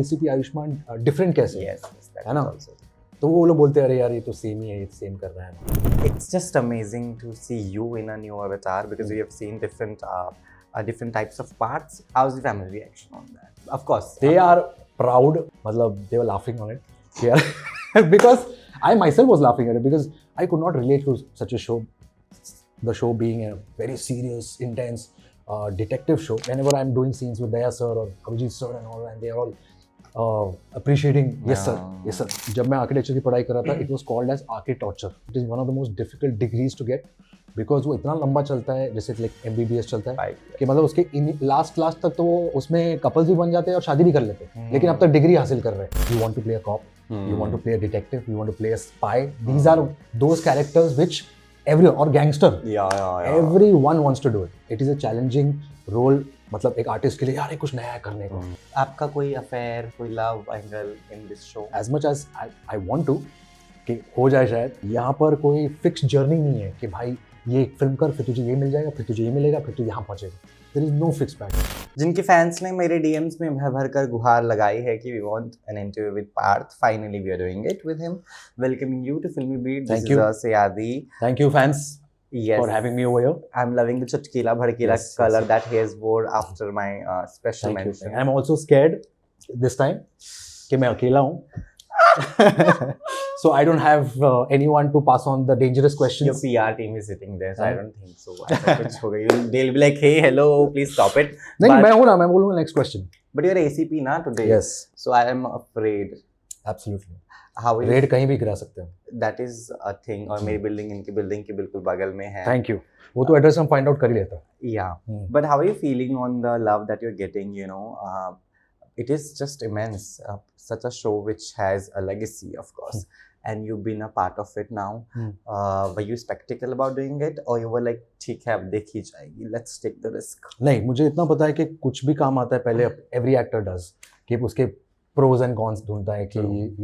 ACP Ayushman different कैसे Yes, है ना? also. तो वो लोग बोलते हैं अरे यार ये तो सेम ही है, ये सेम कर रहा है. It's just amazing to see you in a new avatar because we have seen different types of parts. How's the family reaction on that? Of course, They are proud. मतलब they were laughing on it. Yeah. Because I myself was laughing at it because I could not relate to such a show. The show being a very serious, intense detective show. Whenever I'm doing scenes with Daya sir or Abhijit sir and all, and they are all appreciating. Yes sir, yes sir. जब मैं architecture की पढ़ाई कर रहा था, it was called as architecture. It is one of the most difficult degrees to get because वो इतना लंबा चलता है, जैसे like MBBS चलता है कि मतलब उसके लास्ट तक तो वो उसमें कपल्स भी बन जाते हैं और शादी भी कर लेते हैं, लेकिन अब तक डिग्री हासिल कर रहे हैं. You want to play a cop, you want to play a detective, you want to play a spy. These are those characters which everyone or gangster. Yeah. Everyone wants to do it. It is a challenging role. मतलब एक artist के लिए यार कुछ नया करने को. आपका कोई अफेयर, कोई love angle in this show? As much as I want to कि हो जाए शायद, यहाँ पर कोई फिक्स जर्नी नहीं है कि भाई ये एक फिल्म कर, फिर तुझे ये मिल जाएगा, फिर तुझे ये मिलेगा, फिर तू यहाँ पहुँचेगा. There is no fixed pattern. जिनके फैंस ने मेरे DMs में भर भर कर गुहार लगाई है कि we want an interview with Parth. Finally we are doing it with him. Welcoming you to Filmy Beat. Thank This you. is Sayadi. Thank you fans Yes. for having me over here. I'm loving the chatkila bhadkila Yes, color yes. that he has wore after my special Thank you. mention. I'm also scared this time कि मैं अकेला हूँ. So I don't have anyone to pass on the dangerous Your questions. PR team is sitting there, so I don't think so. ऐसा कुछ होगा. They'll be like, hey, hello, please stop it. नहीं But- मैं हूँ ना, मैं बोलूँगा next question. But you're ACP na today. Yes, So I am afraid. absolutely. How are you? Red कहीं भी गिरा सकते हैं. That is a thing. और मेरी बिल्डिंग इनकी बिल्डिंग के बिल्कुल बगल में है. Thank you. वो तो एड्रेस हम फाइंड आउट कर ही लेता है. Yeah. Hmm. But how are you feeling on the love that you're getting? You know, it is just immense. Such a show which has a legacy, of course, and you've been a part of it now. Were you skeptical about doing it, or you were like, ठीक है, अब देखी जाएगी. Let's take the risk. नहीं, मुझे इतना पता है कि कुछ भी काम आता है पहले एवरी एक्टर डज कि उसके प्रोज एंड कॉन्स ढूंढता है कि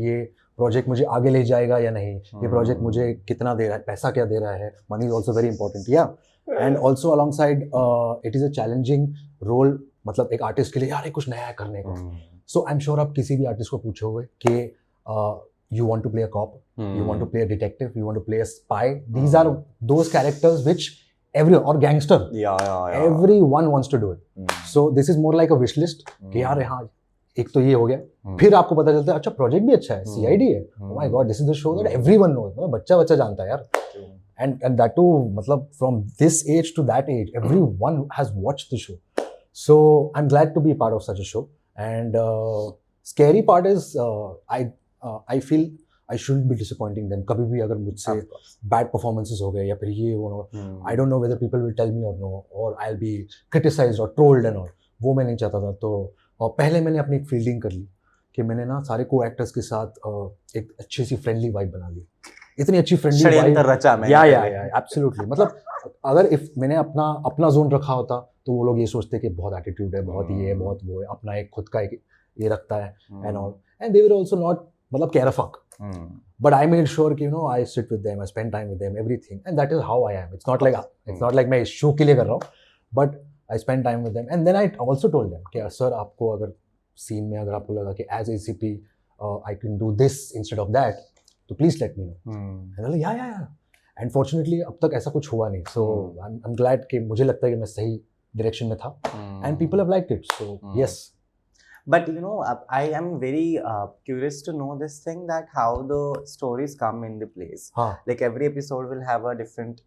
ये प्रोजेक्ट मुझे आगे ले जाएगा या नहीं, ये प्रोजेक्ट मुझे कितना दे रहा है, पैसा क्या दे रहा है. Money is also very important. Yeah and also alongside it is a challenging role. मतलब एक आर्टिस्ट के लिए यार कुछ नया करने को. सो आई एम श्योर आप किसी भी आर्टिस्ट को पूछोगे कि you want to play a cop, you want to play a detective, you want to play a spy. These are those characters which everyone or gangster. Yeah. Everyone wants to do it. So this is more like a wish list कि यार यहाँ एक तो ये हो गया, फिर आपको पता चलता है अच्छा प्रोजेक्ट भी अच्छा है, CID है. Oh my God, this is the show that everyone knows. मतलब बच्चा जानता है यार. And that too, मतलब from this age to that age, everyone has watched the show. So I'm glad to be a part of such a show. And scary part is I feel I shouldn't be disappointing them. कभी भी अगर मुझसे bad performances हो गए या फिर ये वो, I don't know whether people will tell me or no, or I'll be criticized or trolled and all. वो मैं नहीं चाहता था. तो पहले मैंने अपनी एक फील्डिंग कर ली कि मैंने ना सारे को एक्टर्स के साथ एक अच्छी सी फ्रेंडली वाइब बना ली. इतनी अच्छी फ्रेंडली वाइब रचा मैंने. या एब्सोल्युटली. मतलब अगर इफ मैंने अपना जोन रखा होता तो वो लोग ये सोचते कि बहुत एटीट्यूड है, बहुत ये है, बहुत वो है, अपना एक खुद का एक ये रखता है and all. And they were also not मतलब care a fuck. But I made sure कि I sit with them, I spend time with them, everything, and that is how I am. It's not like मैं इस show के लिए कर रहा हूँ, but I spend time with them. And then I also told them कि sir आपको अगर सीन में अगर आपको लगा कि as ACP I can do this instead of that, तो please let me know. And they're like yeah. And fortunately अब तक ऐसा कुछ हुआ नहीं. So I'm glad कि मुझे लगता है कि मैं सही direction में था. And people have liked it. So yes. But I am very curious to know this thing that how the stories come in the plays. Like every episode will have a different,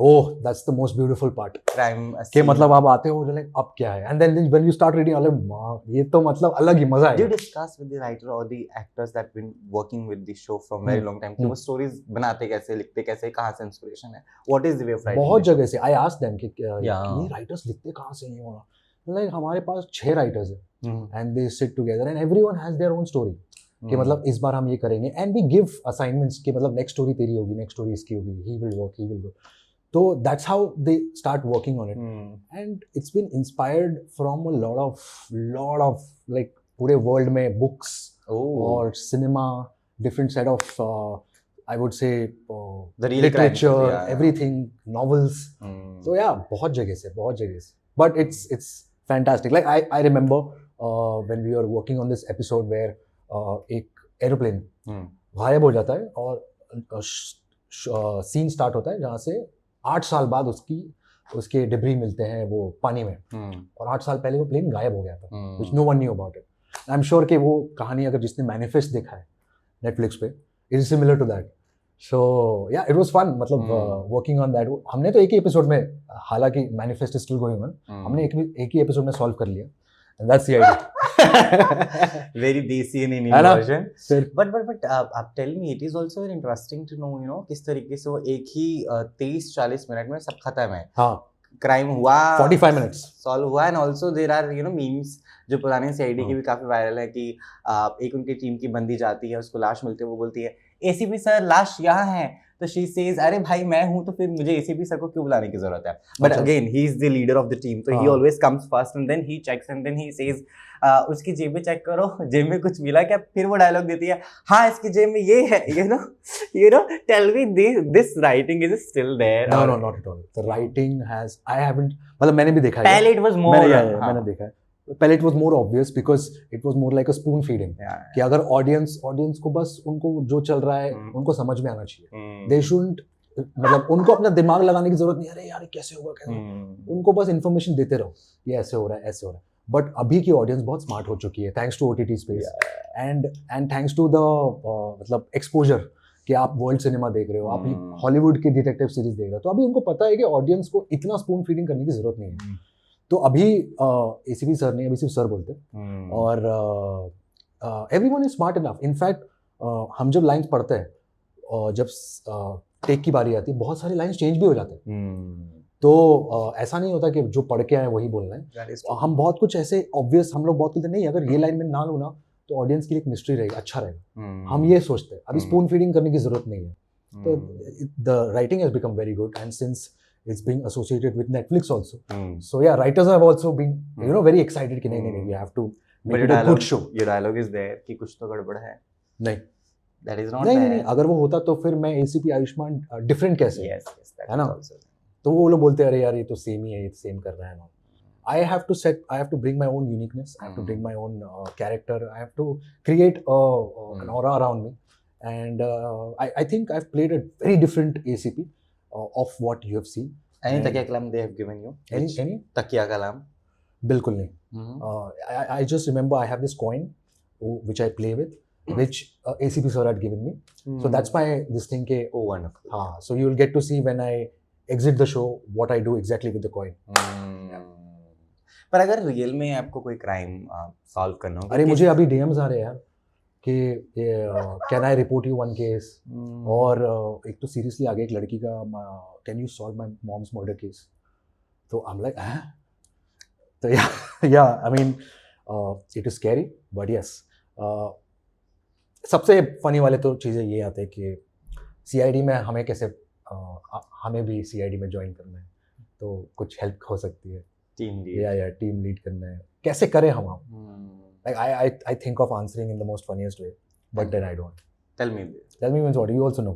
Oh, that's the most beautiful part. crime कि scene. मतलब आप आते हो like अब क्या है, and then when you start reading like माँ ये तो मतलब अलग ही मजा Do you है. discuss with the writer or the actors that been working with the show from very long time? कि वो stories बनाते कैसे, लिखते कैसे, कहाँ से inspiration है? What is the way of writing? बहुत जगह से I asked them कि Yeah. ये राइटर्स लिखते कहाँ से हैं. लाइक हमारे पास 6 राइटर्स हैं and they sit together and everyone has their own story कि मतलब इस बार हम ये करेंगे एंड वी गिव असाइनमेंट्स कि मतलब नेक्स्ट स्टोरी तेरी होगी, नेक्स्ट स्टोरी इसकी होगी, ही विल वर्क. तो that's how they start working on it. And it's been inspired from a lot of like पूरे वर्ल्ड में बुक्स और cinema, different set of I would say The real literature, crime, yeah. everything, novels. So yeah, बहुत जगह से. But it's fantastic. Like I remember when we were working on this episode where एक aeroplane Hmm. गायब हो जाता है और scene start होता है जहाँ से 8 साल बाद उसके डिब्री मिलते हैं वो पानी में, Hmm. और 8 साल पहले वो प्लेन गायब हो गया था, Hmm. Which no one knew about it. I am sure कि वो कहानी अगर जिसने मैनिफेस्ट देखा है नेटफ्लिक्स पे, it is similar to that. So yeah it was fun, मतलब वर्किंग ऑन दैट. हमने तो एक ही एपिसोड में, हालांकि Manifest is still going on, हमने एक ही एपिसोड में सॉल्व कर लिया. And that's the idea. Very desi in है Indian ना? version. फिर But आप tell me, it is also very interesting to know, you know, किस तरीके से वो एक ही 30-40 मिनट में सब खत्म है. हाँ, क्राइम हुआ, 45 minutes. सॉल्व हुआ. And also there are you know memes जो पुराने सीआईडी की भी काफी वायरल है कि एक उनकी टीम की बंदी जाती है, उसको लाश मिलती है, वो बोलती है एसीपी सर लाश यहाँ है, तो शी सेज अरे भाई मैं हूँ तो फिर मुझे एसीपी सर को क्यों बुलाने की जरूरत है. बट अच्छा. Again he is the leader of the team, तो ही हाँ. Always comes first and then he checks and then he says उसकी जेब में चेक करो, जेब में कुछ मिला क्या. फिर वो डायलॉग देती है हाँ इसकी जेब में ये है, you know tell me this writing is still there. No, no, not at all. The writing has, I haven't, मतलब मैंने भी देखा है. पहले it was more, मैंने देखा है. पहले it was more obvious because it was more like a spoon feeding. कि अगर ऑडियंस को बस उनको जो चल रहा है उनको समझ में आना चाहिए. They shouldn't, मतलब उनको अपना दिमाग लगाने की जरूरत नहीं है, अरे यार कैसे होगा कैसे. उनको बस इन्फॉर्मेशन देते रहो, ये ऐसे हो रहा है ऐसे हो रहा है. बट अभी की ऑडियंस बहुत स्मार्ट हो चुकी है thanks to OTT space and thanks to the मतलब एक्सपोजर कि आप वर्ल्ड सिनेमा देख रहे हो, आप हॉलीवुड की डिटेक्टिव सीरीज देख रहे हो, तो अभी उनको पता है कि ऑडियंस को इतना स्पून फीडिंग करने की जरूरत नहीं है. तो अभी एसीपी सर नहीं, अभी सिर्फ सर बोलते हैं. और everyone is smart enough. In fact हम जब लाइंस पढ़ते हैं, जब टेक की बारी आती है, बहुत सारे लाइंस चेंज भी हो जाते हैं. तो ऐसा नहीं होता कि जो पढ़ के आए वही बोलना है. हम बहुत कुछ ऐसे ऑब्वियस, हम लोग बहुत बोलते नहीं, अगर ये लाइन में ना लो ना तो ऑडियंस के लिए एक मिस्ट्री रहेगा, अच्छा रहेगा. हम ये सोचते हैं. अभी स्पून फीडिंग करने की जरूरत नहीं है. तो the writing has become very good and since it's being associated with Netflix also. So yeah, writers have also been very excited कि नहीं we have to make it a good show. Your dialogue is there कि कुछ तो गड़बड़ है. नहीं. That is not नहीं नहीं, अगर वो होता तो फिर मैं ACP आयुष्मान डिफरेंट कैसे. Yes, है ना. तो वो लोग बोलते हैं अरे यार ये तो सेम ही है, ये सेम कर रहा है ना. I have to bring my own uniqueness. I have to bring my own character. I have to create an aura around me. And I think I've played a very different ACP of what you have seen. Any takiya kalam they have given you? Any takiya kalam? बिल्कुल नहीं. I just remember I have this coin which I play with, which ACP sir had given me. So that's my this thing ke. Oh wonderful. हाँ, so you will get to see when I exit the show what I do exactly with the coin. पर अगर real में आपको कोई crime solve करना हो, अरे मुझे अभी DMs आ रहे हैं यार कि can I report you one case. और एक तो सीरियसली आगे एक लड़की का can you solve my moms murder case. तो आई एम लाइक तो या I mean it is scary but yes. सबसे फनी वाले तो चीज़ें ये आते हैं कि सीआईडी में हमें कैसे हमें भी सीआईडी में ज्वाइन करना है तो कुछ हेल्प हो सकती है. टीम लीड या टीम लीड करना है, कैसे करें हम. Like I think of answering in the most funniest way, but then I don't. Tell me means what? You also know.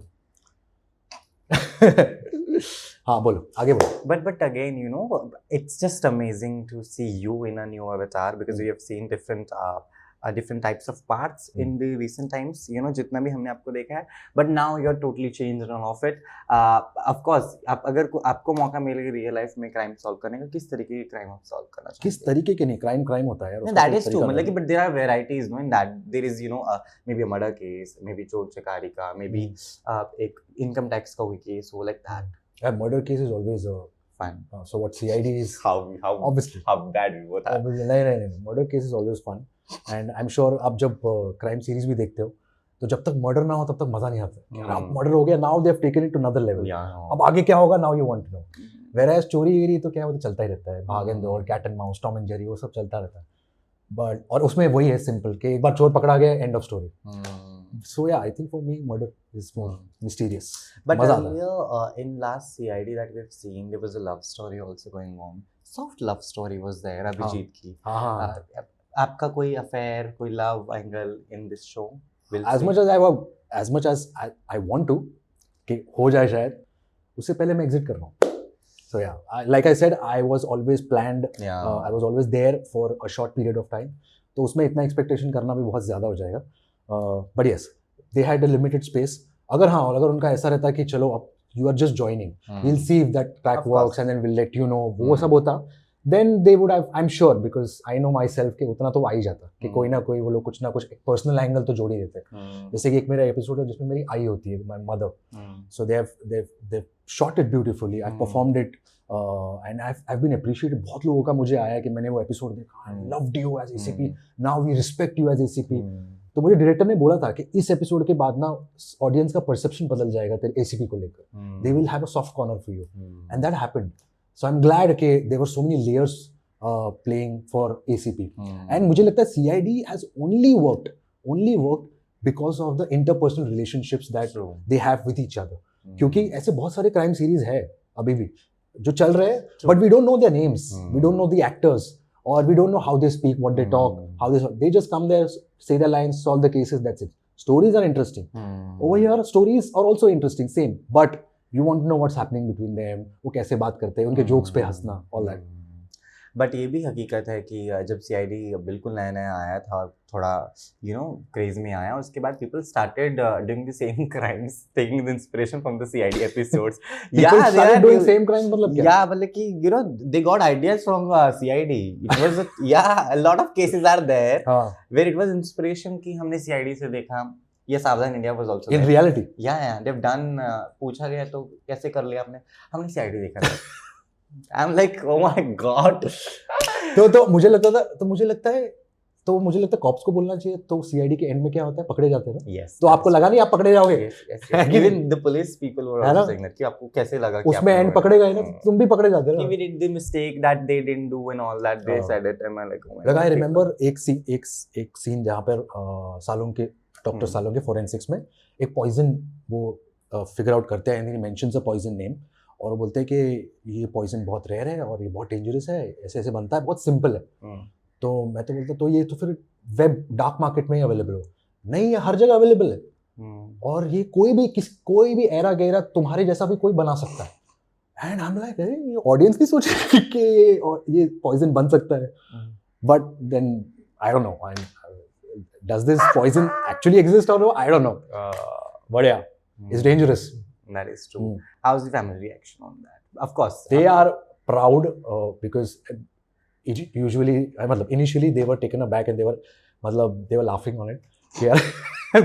हाँ बोलो, आगे बोलो. But again, you know, it's just amazing to see you in a new avatar because we have seen different types of parts in the recent times. You know, जितना भी हमने आपको देखा है, but now you're totally changed and off it. Of course, आप अगर आपको मौका मिलेगा रियल लाइफ में क्राइम सॉल्व करने का, किस तरीके की क्राइम आप सॉल्व करना चाहते हैं? किस तरीके के नहीं, क्राइम होता है यार. That is true. मतलब कि but there are varieties, no? In that there is maybe a murder case, maybe चोर चकारी का, maybe एक income tax का कोई case हो like that. Yeah, murder case is always fun. So what CID is how obviously how bad we both are. Obviously, नहीं murder case is always fun. And I'm sure आप जब crime series भी देखते हो तो जब तक मर्डर ना हो तब तक मजा नहीं आता. अब मर्डर हो गया, now they have taken it to another level. अब आगे क्या होगा, now you want to know. Whereas चोरी गिरी तो क्या वो तो चलता ही रहता है, भाग एंड दौड़, cat and mouse, Tom and Jerry, वो सब चलता रहता है. बट और उसमें वही है सिंपल कि एक बार चोर पकड़ा गया, end of story. So yeah, I think for me murder is more mysterious. But earlier in last CID that we've seen, there was a love story also going on. Soft love story was there, Abhijit की. आपका कोई affair, कोई love angle in this show? as much as I want to कि हो जाए शायद, उससे पहले मैं एग्जिट कर रहा हूँ. So yeah, like I said, I was always planned. I was always there for a short period of time. तो उसमें इतना एक्सपेक्टेशन करना भी बहुत ज़्यादा हो जाएगा. But yes, they had a limited space. अगर हाँ, और अगर उनका ऐसा रहता कि चलो अब you are just joining, we'll see if that track Of works course. and then we'll let you know, वो सब होता, then they would have, I'm sure, because I know myself कि उतना तो आ ही जाता कि कोई ना कोई वो लोग कुछ ना कुछ पर्सनल एंगल तो जोड़ ही देते. जैसे कि एक मेरा एपिसोड है जिसमें मेरी आई होती है, my mother. So they've shot it beautifully. I've performed it, and I've been appreciated. बहुत लोगों का मुझे आया कि मैंने वो एपिसोड देखा, I loved you as ACP. Now we respect you as ACP. तो मुझे डायरेक्टर ने बोला था कि इस एपिसोड के बाद ना ऑडियंस का परसेप्शन बदल जाएगा तेरे एसीपी को लेकर. They will have a soft corner for you, and that happened. So I am glad कि there were so many layers playing for ACP. And मुझे लगता है CID has only worked because of the interpersonal relationships that they have with each other. क्योंकि ऐसे बहुत सारे crime series है अभी भी जो चल रहे हैं, but we don't know their names, we don't know the actors, or we don't know how they speak, what they talk, how they just come there, say their lines, solve the cases, that's it. Stories are interesting. Over here, stories are also interesting, same, but you want to know what's happening between them, वो कैसे बात करते हैं, उनके jokes पे हंसना, all that. But ये भी हकीकत है कि जब सीआईडी बिल्कुल नया नया आया था और थोड़ा क्रेज में आया, उसके बाद people started doing the same crimes, taking the inspiration from the CID episodes. People started doing same crimes, मतलब क्या? मतलब कि they got ideas from CID. It was a lot of cases are there where it was inspiration कि हमने CID से देखा. ये सावधान India was also in there. reality. Yeah, they've done. पूछा गया तो कैसे कर लिया आपने? हमने CID देखा था. I'm like, oh my god. तो मुझे लगता है कॉप्स को बोलना चाहिए. तो सीआईडी के एंड में क्या होता है, पकड़े जाते हैं ना. Yes. तो आपको लगा नहीं आप पकड़े जाओगे? Yes. Even the police people were also saying that कि आपको कैसे लगा कि उसमें एंड पकड़े गए ना, तुम भी पकड़े जाते ना. We did the mistake that they didn't do and all that they said it, and I'm like, oh my god. I remember एक सीन जहाँ पर सालों के डॉक्टर सालों के फोरेंसिक्स में एक पॉइजन वो फिगर आउट करते हैं, and he mentions a poison name, और वो बोलते हैं कि ये पॉइजन बहुत रेयर है और ये बहुत डेंजरस है, ऐसे ऐसे बनता है, बहुत सिंपल है. तो मैं तो बोलता तो ये तो फिर वेब डार्क मार्केट में ही अवेलेबल हो. नहीं, ये हर जगह अवेलेबल है. और ये कोई भी एरा गैरा तुम्हारे जैसा भी कोई बना सकता है. एंड आई एम लाइक, अरे ये ऑडियंस भी सोच रही है कि ये पॉइजन बन सकता है. But then I don't know, does this poison actually exist और no, I don't know. But yeah, it's dangerous. That is true. How's the family reaction on that? Of course, they are proud because usually, initially they were taken aback and they were laughing on it. Yeah,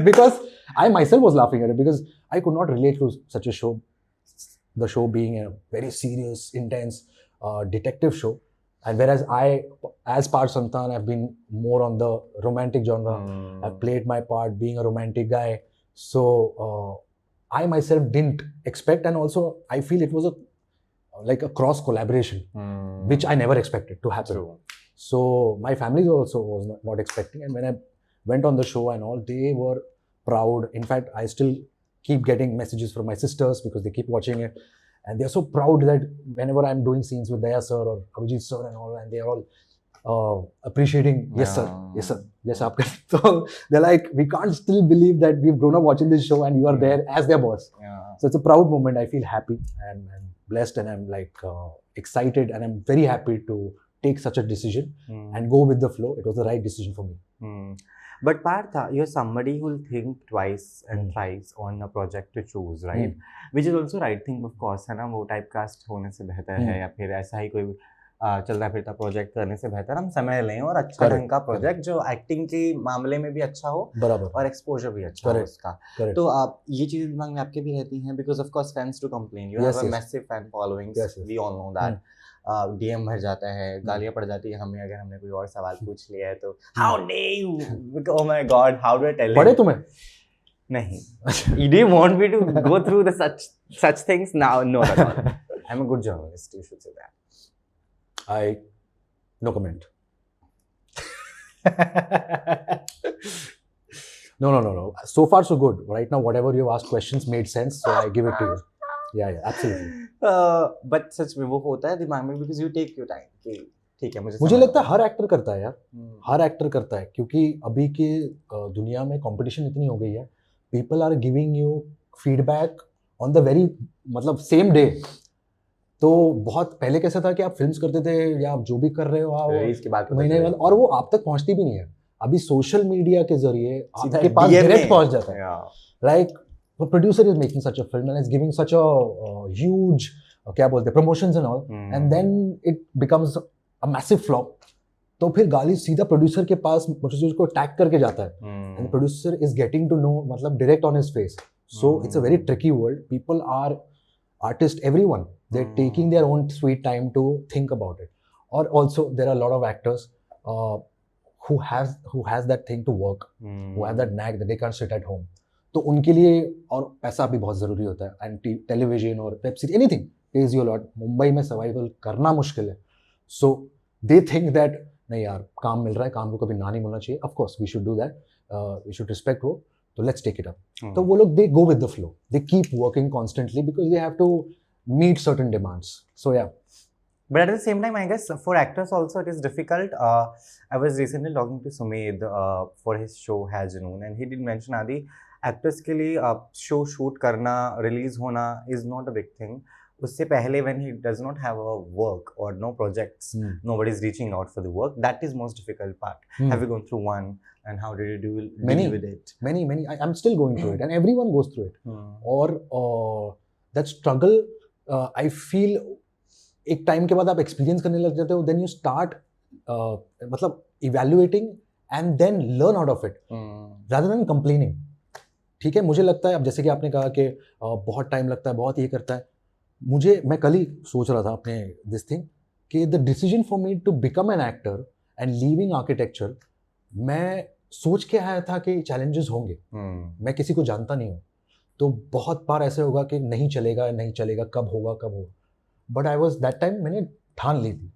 because I myself was laughing at it because I could not relate to such a show. The show being a very serious, intense detective show, and whereas I, as Parth Santan, I've been more on the romantic genre. I've played my part being a romantic guy. So. I myself didn't expect, and also I feel it was like a cross collaboration, which I never expected to happen. True. So my family also was not expecting, and when I went on the show and all, they were proud. In fact, I still keep getting messages from my sisters because they keep watching it, and they're so proud that whenever I'm doing scenes with Daya sir or Abhijit sir and all, and they're all appreciating, yes sir, yes aapka. So they're like, we can't still believe that we've grown up watching this show and you are there as their boss. So it's a proud moment. I feel happy and I'm blessed, and I'm like excited, and I'm very happy to take such a decision and go with the flow. It was the right decision for me. But Partha, you're somebody who will think twice and thrice on a project to choose, right? Which is also right thing, of course, है ना. वो typecast होने से बेहतर है, या फिर ऐसा ही कोई चलता फिरता प्रोजेक्ट करने से बेहतर हम समय लें और अच्छा ढंग का प्रोजेक्ट जो एक्टिंग के मामले में भी अच्छा हो, बराबर, और एक्सपोजर भी अच्छा हो उसका. तो आप ये चीज़ दिमाग में आपके भी रहती हैं, because of course fans to complain, you have a massive fan following, we all know that. DM भर जाता है, गालियां पड़ जाती है हमें अगर हमने कोई और सवाल पूछ लिया है तो. How dare you, oh my God, how do I tell पढ़े तुम्हें? नहीं. You do want me to go through the such things now? No, at all. I'm a good journalist, you should say that. No comment. No. So far, so good. Right now, whatever you've asked questions made sense, so I give it to you. Yeah, absolutely. But सच में वो होता है दिमाग में, because you take your time. कि ठीक है, मुझे लगता है हर एक्टर करता है यार. हर एक्टर करता है, क्योंकि अभी के दुनिया में कंपटीशन इतनी हो गई है. People are giving you feedback on the very same day. तो बहुत पहले कैसा था कि आप फिल्म्स करते थे या आप जो भी कर रहे हो आप महीने बाद, और वो आप तक पहुंचती भी नहीं है. अभी सोशल मीडिया के जरिए सीधा आपके पास DM डायरेक्ट में। पहुंच जाता है. Yeah. Like the producer is making such a film and is giving such a huge क्या बोलते हैं promotions and all, and then it becomes a massive flop. तो फिर गाली सीधा प्रोड्यूसर के पास प्रोड्यूसर को टैग करके जाता है, and the producer is getting to know मतलब direct on his face. So it's a very tricky world. People are artist, everyone, they're taking their own sweet time to think about it. Or also there are a lot of actors who has that thing to work, who have that knack that they can't sit at home. तो उनके लिए और पैसा भी बहुत ज़रूरी होता है, एंड टेलीविजन और web series anything pays you a lot. Mumbai में सर्वाइवल करना मुश्किल है. सो दे थिंक दैट नहीं यार काम मिल रहा है, काम को कभी ना नहीं मिलना चाहिए. Of course we should do that, we should respect वो, तो लेट्स टेक इट अप. तो वो लोग they go with the flow, they keep working constantly because they have to meet certain demands. So yeah. But at the same time, I guess for actors also it is difficult. I was recently talking to Sumedh for his show है जुनून, and he did mention Adi, actors के लिए show shoot करना, release होना is not a big thing. उससे पहले when he does not have a work or no projects, nobody is reaching out for the work. That is most difficult part. Have you gone through one, and how did you deal with it? Many. I'm still going through it, and everyone goes through it. और that struggle, I feel एक time के बाद आप experience करने लग जाते हो, then you start मतलब evaluating and then learn out of it rather than complaining. ठीक है, मुझे लगता है, अब जैसे कि आपने कहा कि बहुत टाइम लगता है, बहुत ये करता है. मैं कल ही सोच रहा था अपने दिस थिंग कि the decision for me to become an actor and leaving architecture, मैं सोच के आया था कि चैलेंजेस होंगे. मैं किसी को जानता नहीं हूँ, तो बहुत बार ऐसे होगा कि नहीं चलेगा, कब होगा. But I was that time, मैंने ठान ली थी.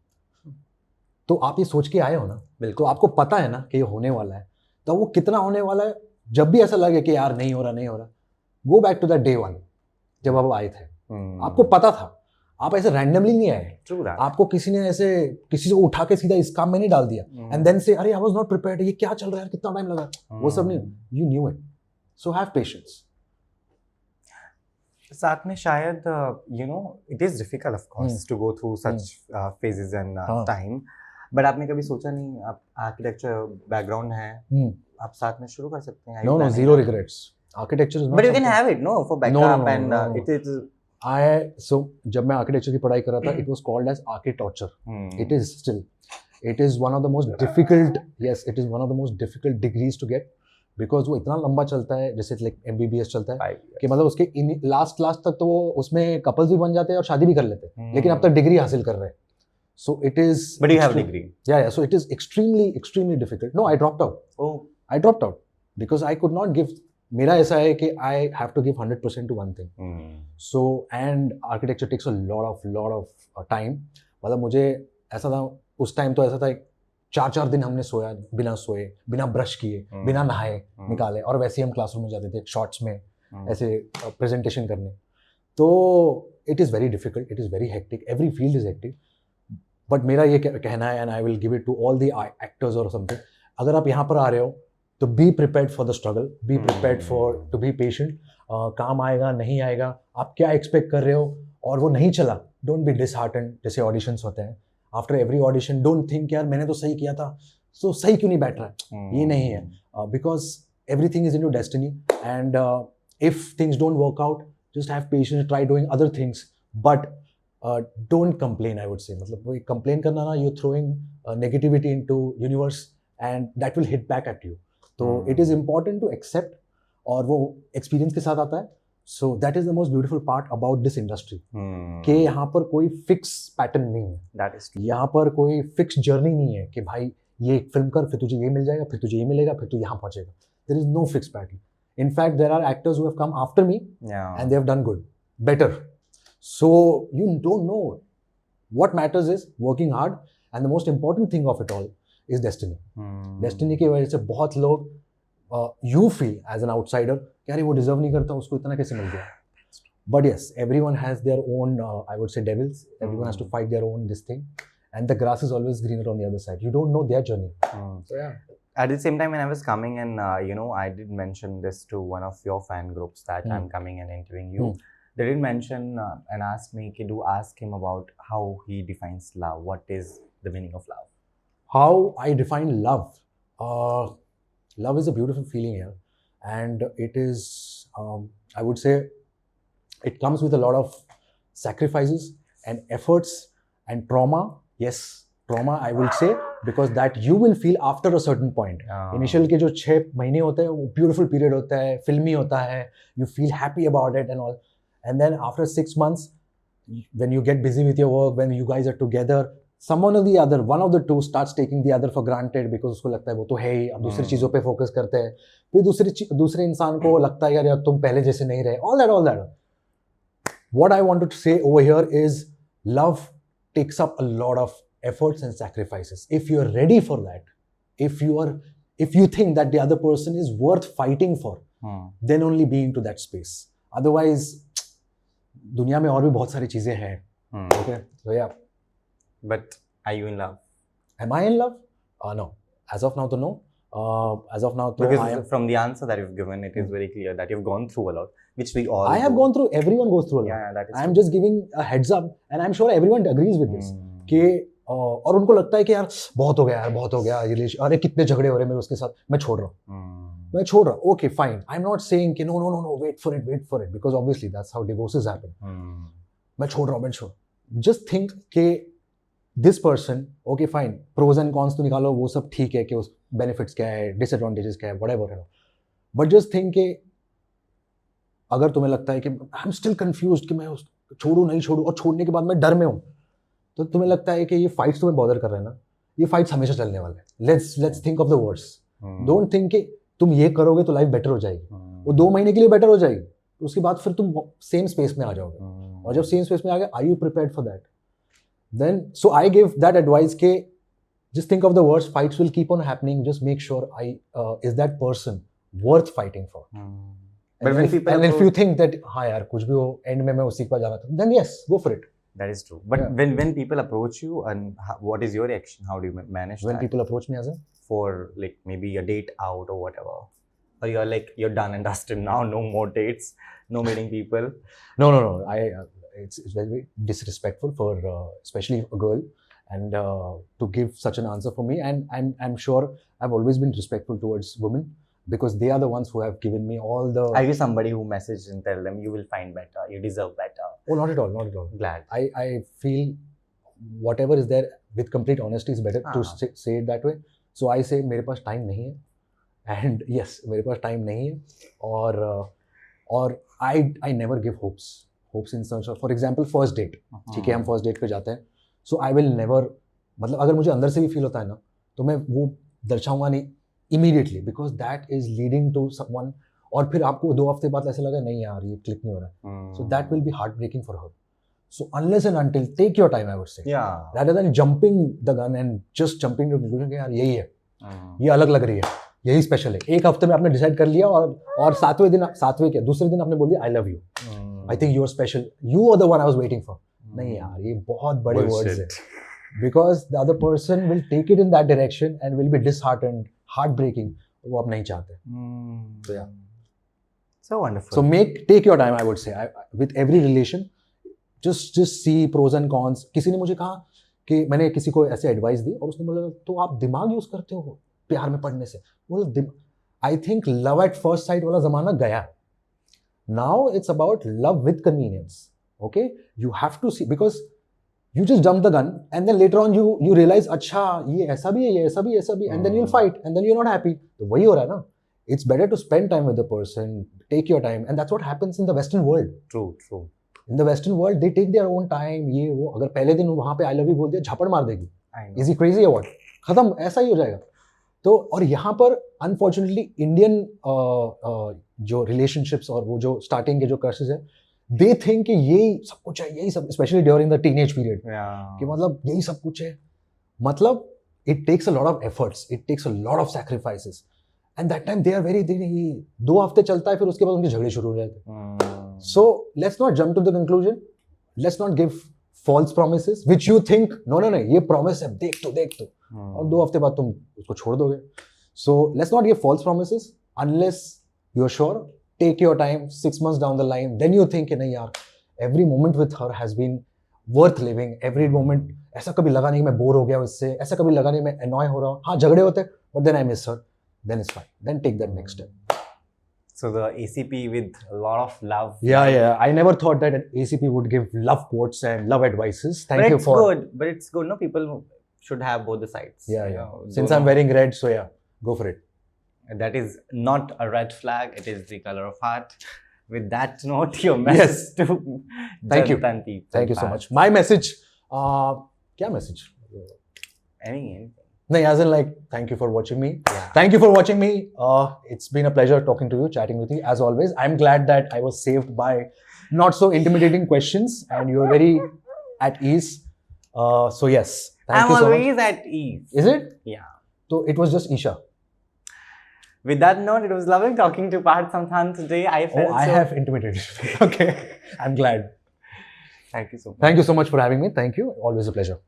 तो आप ये सोच के आए हो ना, बिल्कुल आपको पता है ना कि ये होने वाला है, तो वो कितना होने वाला है. जब भी ऐसा लगे कि यार नहीं हो रहा, go back to that day one जब आप आए थे. आपको पता था, आप ऐसे रैंडमली नहीं आए. आपको किसी ने ऐसे किसी को उठा के सीधा इस काम में नहीं डाल दिया एंड देन से अरे आई वाज नॉट प्रिपेयर्ड, ये क्या चल रहा है, कितना टाइम लगा. वो सब नहीं, you knew it. So have patience. साथ में शायद it is difficult of course to go through such phases and time, but आपने कभी सोचा नहीं, आप आर्किटेक्चर बैकग्राउंड है, आप साथ में शुरू कर सकते हैं? No, zero regrets. Architecture is not. But you can have it, no, for backup. It is. So जब मैं आर्किटेक्चर की पढ़ाई कर रहा था, it was called as architecture. It is still. It is one of the most difficult. Yes, it is one of the most difficult degrees to get. Because वो इतना लंबा चलता है, जैसे लाइक MBBS चलता है कि मतलब उसके लास्ट क्लास तक तो वो उसमें कपल्स भी बन जाते हैं और शादी भी कर लेते हैं, लेकिन अब तक डिग्री हासिल कर रहे हैं. So it is, but you have degree. Yeah so it is extremely difficult. No, I dropped out because I could not give. मेरा ऐसा है कि I have to give 100% to one thing. So and architecture takes a lot of time. मतलब मुझे ऐसा था उस time, तो ऐसा था 4 दिन हमने सोया, बिना सोए, बिना ब्रश किए, बिना नहाए निकाले, और वैसे ही हम क्लासरूम में जाते थे शॉर्ट्स में ऐसे प्रेजेंटेशन करने. तो it is very difficult, it is very hectic, every field is hectic. But मेरा ये कहना है, and I will give it to all the actors और समथिंग, अगर आप यहाँ पर आ रहे हो तो be prepared for the struggle, be prepared for to be patient. काम आएगा नहीं आएगा, आप क्या एक्सपेक्ट कर रहे हो, और वो नहीं चला, डोंट बी डिसहार्टेंड. जैसे ऑडिशंस होते हैं, after every audition don't think यार मैंने तो सही किया था, सो सही क्यों नहीं बैठ रहा है. ये नहीं है, because everything is in your destiny, and if things don't work out, just have patience, try doing other things, but don't complain. I would say, मतलब वो कंप्लेन करना ना, you throwing negativity into universe and that will hit back at you. तो it is important to accept, और वो experience के साथ आता है. So that is the most beautiful part about this industry. कि यहाँ पर कोई फिक्स पैटर्न नहीं है. That is true. यहाँ पर कोई फिक्स जर्नी नहीं है कि भाई ये एक फिल्म कर, फिर तुझे ये मिल जाएगा, फिर तुझे ये मिलेगा, फिर तू यहाँ पहुँचेगा. There is no fixed pattern. In fact, there are actors who have come after me, and they have done good, better. So you don't know. What matters is working hard, and the most important thing of it all is destiny. Destiny की वजह से बहुत लोग you feel as an outsider कि अरे वो deserve नहीं करता, उसको इतना कैसे मिल गया. But yes, everyone has their own, I would say, devils. Everyone has to fight their own this thing, and the grass is always greener on the other side. You don't know their journey. So yeah. At the same time, when I was coming, and I did mention this to one of your fan groups that I'm coming and interviewing you. They did mention and ask me to ask him about how he defines love. What is the meaning of love? How I define love? Love is a beautiful feeling here, and it is, I would say, it comes with a lot of sacrifices and efforts and trauma. Yes, trauma, I will say, because that you will feel after a certain point. Initial के जो 6 महीने होते हैं वो beautiful period होता है, filmy होता है, you feel happy about it and all. And then after 6 months, when you get busy with your work, when you guys are together, someone or the other, one of the two starts taking the other for granted because उसको लगता है वो तो है ही, अब दूसरी चीज़ों पे फोकस करते हैं, फिर दूसरे इंसान को लगता है यार तुम पहले जैसे नहीं रहे, all that. What I wanted to say over here is love takes up a lot of efforts and sacrifices. If you're ready for that, if you think that the other person is worth fighting for, then only be into that space. Otherwise, दुनिया में और भी बहुत सारी चीजें हैं. Okay, so yeah. But are you in love? Am I in love? No. As of now, to no. As of now, to because from the answer that you've given, it is very clear that you've gone through a lot, which we all. I have gone through. Everyone goes through a lot. Yeah, that is. I'm just giving a heads up, and I'm sure everyone agrees with this. कि और उनको लगता है कि यार बहुत हो गया अरे कितने झगड़े हो रहे हैं मेरे उसके साथ, मैं छोड़ रहा हूँ. Okay, fine. I'm not saying कि no, wait for it, because obviously that's how divorces happen. मैं छोड़ रहा हूँ. Just think कि this person, okay, fine, pros and cons तो निकालो, वो सब ठीक है कि उस benefits क्या है, disadvantages क्या है, whatever है. But just think कि अगर तुम्हें लगता है कि I'm still confused कि मैं छोड़ूं नहीं छोड़ूं, और छोड़ने के बाद मैं डर में हूँ, तो तुम्हें लगता है कि ये फाइट्स तुम्हें बॉदर कर रहे हैं ना, ये फाइट्स हमेशा चलने वाले हैं. Let's think of the worst. Don't think कि तुम ये करोगे तो लाइफ बेटर हो जाएगी. वो 2 महीने के लिए बेटर हो जाएगी, उसके बाद फिर तुम सेम स्पेस में आ जाओगे, और जब सेम स्पेस में आ गए, are you prepared for that? Then so I give that advice ke just think of the worst, fights will keep on happening, just make sure is that person worth fighting for. But when if you think that हाँ यार कुछ भी हो end में मैं उसी के पास जाना था, then yes, go for it. That is true. But when people approach you, and what is your reaction? How do you manage when that? People approach me as a for like maybe a date out or whatever, or you're like you're done and dusted now, no more dates, no meeting people? No. It's very disrespectful for especially a girl, and to give such an answer for me. And I'm sure I've always been respectful towards women, because they are the ones who have given me all the. Are you somebody who messages and tell them you will find better, you deserve better? Oh, not at all. Glad. I feel whatever is there with complete honesty is better to say it that way. So I say मेरे पास time नहीं है, and yes, मेरे पास time नहीं है, और I never give hopes in search of, for example, first date. ठीक है, हम first date पे जाते हैं, so I will never, मतलब अगर मुझे अंदर से भी feel होता है ना, तो मैं वो दर्शाऊंगा नहीं immediately, because that is leading to someone, और फिर आपको 2 हफ्ते बाद ऐसा लगा नहीं यार ये click नहीं हो रहा है, so that will be heartbreaking for her. So unless and until, take your time, I would say. Yeah. Rather than jumping the gun and just jumping to conclusion कि यार यही है, ये अलग लग रही है, यही स्पेशल है. एक हफ्ते में आपने डिसाइड कर लिया, और दूसरे दिन आपने बोल दिया I love you. I think you're special. You are the one I was waiting for. नहीं यार, ये बहुत बड़े words हैं. Because the other person will take it in that direction and will be disheartened, heartbreaking. वो आप नहीं चाहते. So yeah. So wonderful. So take your time, I would say. With every relation, just see pros and cons. किसी ने मुझे कहा कि मैंने किसी को ऐसे एडवाइस दी, और उसने बोला तो आप दिमाग यूज करते हो प्यार में पड़ने से. बोला I think love at first sight वाला जमाना गया. Now it's about love with convenience. Okay, you have to see, because you just jump the gun, and then later on you realize अच्छा ये ऐसा भी है, and then you'll fight, and then you're not happy. तो वही हो रहा है ना. It's better to spend time with the person, take your time, and that's what happens in the Western world. True. In the Western world, they take their own time. ये वो अगर पहले दिन वहाँ पे I love you बोल दिया, झपड़ मार देगी. Is he crazy or what? खत्म, ऐसा ही हो जाएगा. तो और यहाँ पर unfortunately Indian जो relationships और वो जो starting के जो curses है, they think कि यही सब कुछ है, यही सब, especially during the teenage period, कि मतलब यही सब कुछ है. मतलब it takes a lot of efforts, it takes a lot of sacrifices, and that time they are very 2 हफ्ते चलता है, फिर उसके बाद उनके झगड़े शुरू हो जाते हैं. So let's not jump to the conclusion, let's not give false promises which you think no ये promise है, देख तो और 2 हफ्ते बाद तुम उसको छोड़ दोगे. So let's not give false promises unless you're sure. Take your time, 6 months down the line, then you think नहीं यार every moment with her has been worth living. Every moment ऐसा कभी लगा नहीं मैं बोर हो गया इससे, ऐसा कभी लगा नहीं मैं annoy हो रहा हूँ. हाँ झगड़े होते हैं, but then I miss her. Then it's fine. Then take that next step. So the ACP with a lot of love. Yeah. I never thought that an ACP would give love quotes and love advices. Thank but you it's for. good. But it's good. No, people who should have both the sides. Yeah. You know, Since don't- I'm wearing red, so yeah, go for it. That is not a red flag. It is the color of heart. With that note, your message to Thank you. Jantanti. Thank you so much. My message. क्या message? Anything. No, as in like, thank you for watching me. Yeah. Thank you for watching me. It's been a pleasure talking to you, chatting with you. As always, I'm glad that I was saved by not so intimidating questions, and you're very at ease. So yes, thank I'm you so much. always at ease. Is it? Yeah. So it was just Isha. With that note, it was lovely talking to Parth Samthan today. I felt Oh, I so... have intimidated. Okay, I'm glad. Thank you so much. Thank you so much for having me. Thank you. Always a pleasure.